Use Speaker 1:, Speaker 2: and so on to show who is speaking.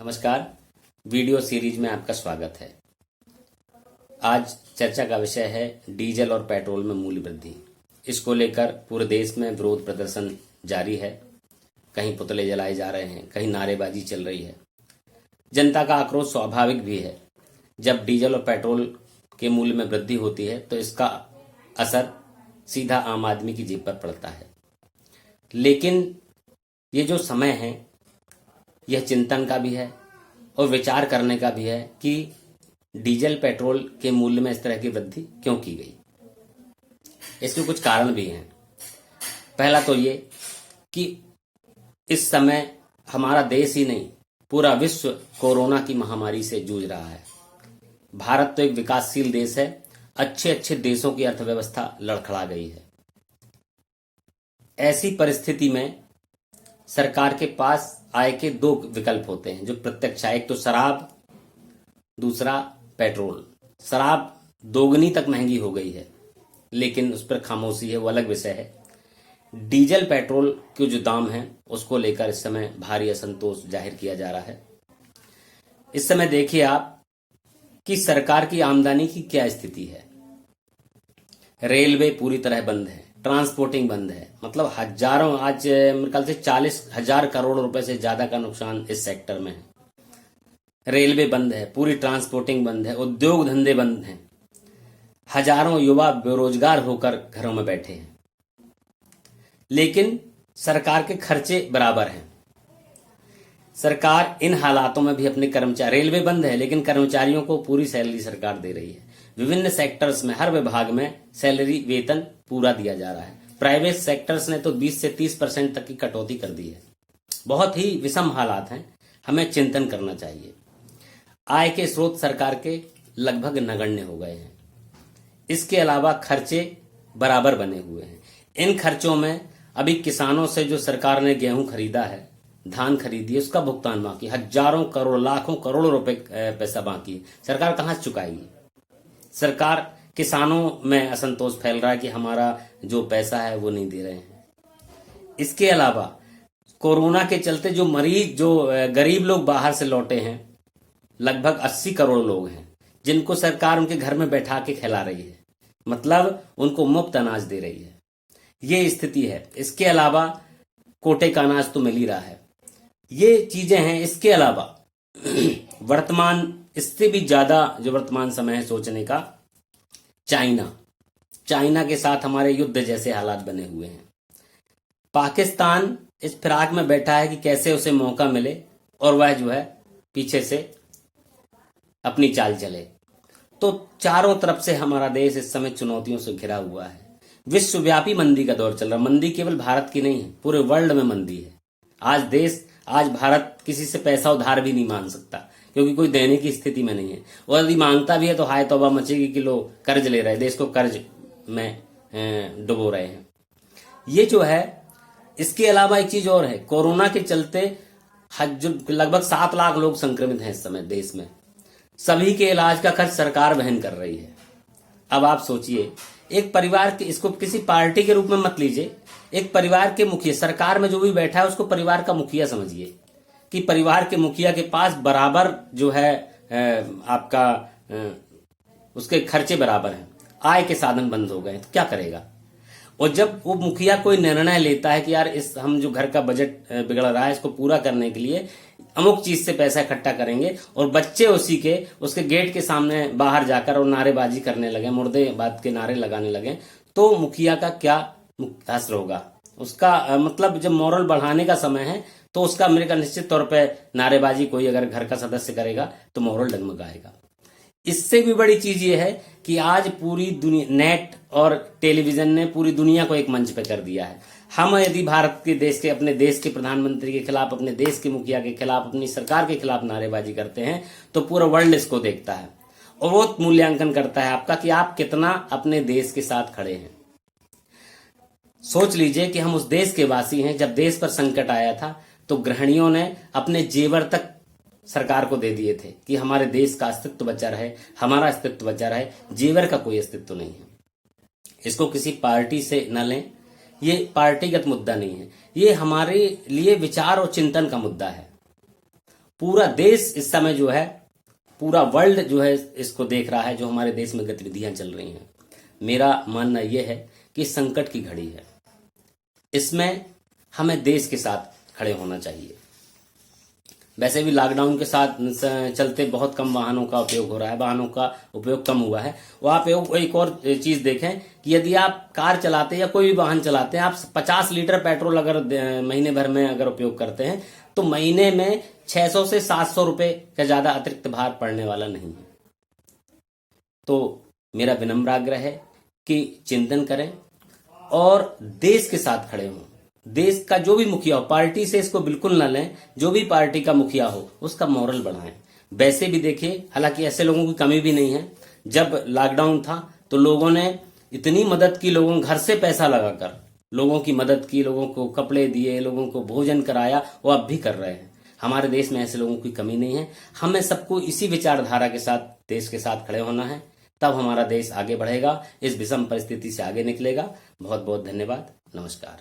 Speaker 1: नमस्कार। Video series में आपका स्वागत है। आज चर्चा का विषय है डीजल और पेट्रोल में मूल्य वृद्धि। इसको लेकर पूरे देश में विरोध प्रदर्शन जारी है। कहीं पुतले जलाए जा रहे हैं, कहीं नारेबाजी चल रही है। जनता का आक्रोश स्वाभाविक भी है। जब डीजल और पेट्रोल के मूल्य में वृद्धि होती है तो इसका असर सीधा आम आदमी की जेब पर पड़ता है। लेकिन ये जो समय है यह चिंतन का भी है और विचार करने का भी है कि डीजल पेट्रोल के मूल्य में इस तरह की वृद्धि क्यों की गई। इसके कुछ कारण भी हैं। पहला तो ये कि इस समय हमारा देश ही नहीं पूरा विश्व कोरोना की महामारी से जूझ रहा है। भारत तो एक विकासशील देश है, अच्छे अच्छे देशों की अर्थव्यवस्था लड़खड़ा गई है। ऐसी परिस्थिति में सरकार के पास आय के दो विकल्प होते हैं जो प्रत्यक्ष आय, एक तो शराब, दूसरा पेट्रोल। शराब दोगुनी तक महंगी हो गई है लेकिन उस पर खामोशी है, वो अलग विषय है। डीजल पेट्रोल के जो दाम हैं उसको लेकर इस समय भारी असंतोष जाहिर किया जा रहा है। इस समय देखिए आप कि सरकार की आमदनी की क्या स्थिति है। रेलवे पूरी तरह बंद है, ट्रांसपोर्टिंग बंद है, मतलब हजारों, आज मेरे ख्याल से 40,000 करोड़ रुपए से ज्यादा का नुकसान इस सेक्टर में है। रेलवे बंद है, पूरी ट्रांसपोर्टिंग बंद है, उद्योग धंधे बंद हैं, हजारों युवा बेरोजगार होकर घरों में बैठे हैं। लेकिन सरकार के खर्चे बराबर हैं। सरकार इन हालातों में भी अपने कर्मचारी, रेलवे बंद है लेकिन कर्मचारियों को पूरी सैलरी सरकार दे रही है। विभिन्न सेक्टर्स में हर विभाग में सैलरी वेतन पूरा दिया जा रहा है। प्राइवेट सेक्टर्स ने तो 20 से 30% तक की कटौती कर दी है। बहुत ही विषम हालात हैं, हमें चिंतन करना चाहिए। आय के स्रोत सरकार के लगभग नगण्य हो गए हैं। इसके अलावा खर्चे बराबर बने हुए हैं। इन खर्चों में अभी किसानों से जो सरकार ने गेहूं खरीदा है, धान खरीदी है, उसका भुगतान बाकी, हजारों करोड़, लाखों करोड़ रुपए पैसा बाकी है। सरकार कहां से चुकाएगी? सरकार किसानों में असंतोष फैल रहा है कि हमारा जो पैसा है वो नहीं दे रहे हैं। इसके अलावा कोरोना के चलते जो मरीज, जो गरीब लोग बाहर से लौटे हैं, लगभग 80 करोड़ लोग हैं जिनको सरकार उनके घर में बैठा के खिला रही है, मतलब उनको मुफ्त अनाज दे रही है। ये स्थिति है। इसके अलावा कोटे का अनाज तो मिल ही रहा है। ये चीजें हैं। इसके अलावा वर्तमान, इससे भी ज्यादा जो वर्तमान समय है सोचने का, चाइना के साथ हमारे युद्ध जैसे हालात बने हुए हैं। पाकिस्तान इस फिराक में बैठा है कि कैसे उसे मौका मिले और वह जो है पीछे से अपनी चाल चले। तो चारों तरफ से हमारा देश इस समय चुनौतियों से घिरा हुआ है। विश्वव्यापी मंदी का दौर चल रहा है। मंदी केवल भारत की नहीं है, पूरे वर्ल्ड में मंदी है। आज भारत किसी से पैसा उधार भी नहीं मांग सकता क्योंकि कोई देने की स्थिति में नहीं है, और यदि मांगता भी है तो हाय तौबा मचेगी कि लोग कर्ज ले रहे हैं, देश को कर्ज में डुबो रहे हैं। ये जो है। इसके अलावा एक चीज और है, कोरोना के चलते लगभग 7 लाख लोग संक्रमित हैं इस समय देश में। सभी के इलाज का खर्च सरकार वहन कर रही है। अब आप सोचिए, एक परिवार के, इसको किसी पार्टी के रूप में मत लीजिए, एक परिवार के मुखिया, सरकार में जो भी बैठा है उसको परिवार का मुखिया समझिए कि परिवार के मुखिया के पास बराबर जो है आपका उसके खर्चे बराबर हैं, आय के साधन बंद हो गए तो क्या करेगा? और जब वो मुखिया कोई निर्णय लेता है कि यार हम जो घर का बजट बिगड़ रहा है इसको पूरा करने के लिए अमुक चीज से पैसा इकट्ठा करेंगे, और बच्चे उसके गेट के सामने बाहर जाकर और नारेबाजी करने लगे, मुर्दाबाद के नारे लगाने लगे, तो मुखिया का क्या असर होगा? उसका मतलब जब मोरल बढ़ाने का समय है तो उसका मेरे का निश्चित तौर पे नारेबाजी कोई अगर घर का सदस्य करेगा तो मोरल डगमगाएगा। इससे भी बड़ी चीज ये है कि आज पूरी दुनिया, नेट और टेलीविजन ने पूरी दुनिया को एक मंच पे कर दिया है। हम यदि भारत के देश के, अपने देश के प्रधानमंत्री के खिलाफ, अपने देश के मुखिया के खिलाफ, अपनी सरकार के खिलाफ नारेबाजी करते हैं तो पूरा वर्ल्ड इसको देखता है और वो मूल्यांकन करता है आपका कि आप कितना अपने देश के साथ खड़े हैं। सोच लीजिए कि हम उस देश के वासी हैं। जब देश पर संकट आया था तो गृहिणियों ने अपने जेवर तक सरकार को दे दिए थे कि हमारे देश का अस्तित्व बचा रहे, हमारा अस्तित्व बचा रहे। जेवर का कोई अस्तित्व नहीं है। इसको किसी पार्टी से न लें, ये पार्टीगत मुद्दा नहीं है, ये हमारे लिए विचार और चिंतन का मुद्दा है। पूरा देश इस समय जो है, पूरा वर्ल्ड जो है इसको देख रहा है, जो हमारे देश में गतिविधियां चल रही हैं। मेरा मानना यह है कि संकट की घड़ी है, इसमें हमें देश के साथ खड़े होना चाहिए। वैसे भी लॉकडाउन के साथ चलते बहुत कम वाहनों का उपयोग हो रहा है, वाहनों का उपयोग कम हुआ है। वो आप एक और चीज देखें कि यदि आप कार चलाते हैं या कोई भी वाहन चलाते हैं, आप 50 लीटर पेट्रोल अगर महीने भर में अगर उपयोग करते हैं तो महीने में 600 से 700 रुपए का ज्यादा अतिरिक्त भार पड़ने वाला नहीं है। तो मेरा विनम्र आग्रह है कि चिंतन करें और देश के साथ खड़े हों। देश का जो भी मुखिया हो, पार्टी से इसको बिल्कुल न लें, जो भी पार्टी का मुखिया हो उसका मोरल बढ़ाएं। वैसे भी देखिए, हालांकि ऐसे लोगों की कमी भी नहीं है। जब लॉकडाउन था तो लोगों ने इतनी मदद की, लोगों घर से पैसा लगाकर लोगों की मदद की, लोगों को कपड़े दिए, लोगों को भोजन कराया, वो अब भी कर रहे हैं। हमारे देश में ऐसे लोगों की कमी नहीं है। हमें सबको इसी विचारधारा के साथ देश के साथ खड़े होना है, तब हमारा देश आगे बढ़ेगा, इस विषम परिस्थिति से आगे निकलेगा। बहुत बहुत धन्यवाद। नमस्कार।